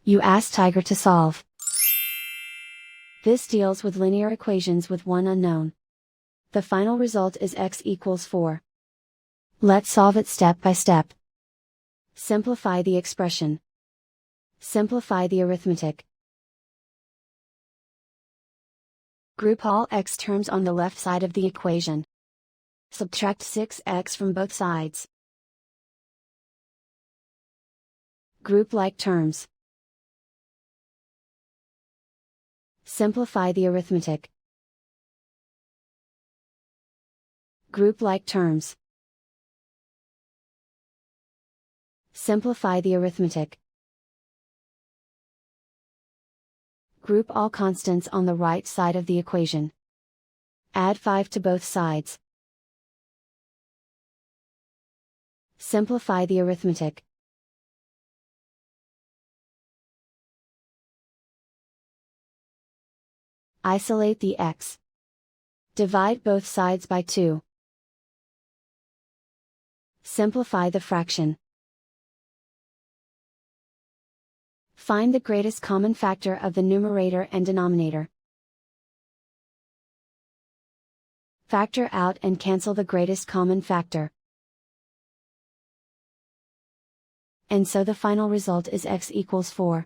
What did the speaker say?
You ask Tiger to solve. This deals with linear equations with one unknown. The final result is x equals 4. Let's solve it step by step. Simplify the expression. Simplify the arithmetic. Group all x terms on the left side of the equation. Subtract 6x from both sides. Group like terms. Simplify the arithmetic. Group like terms. Simplify the arithmetic. Group all constants on the right side of the equation. Add 5 to both sides. Simplify the arithmetic. Isolate the x. Divide both sides by 2. Simplify the fraction. Find the greatest common factor of the numerator and denominator. Factor out and cancel the greatest common factor. And so the final result is x equals 4.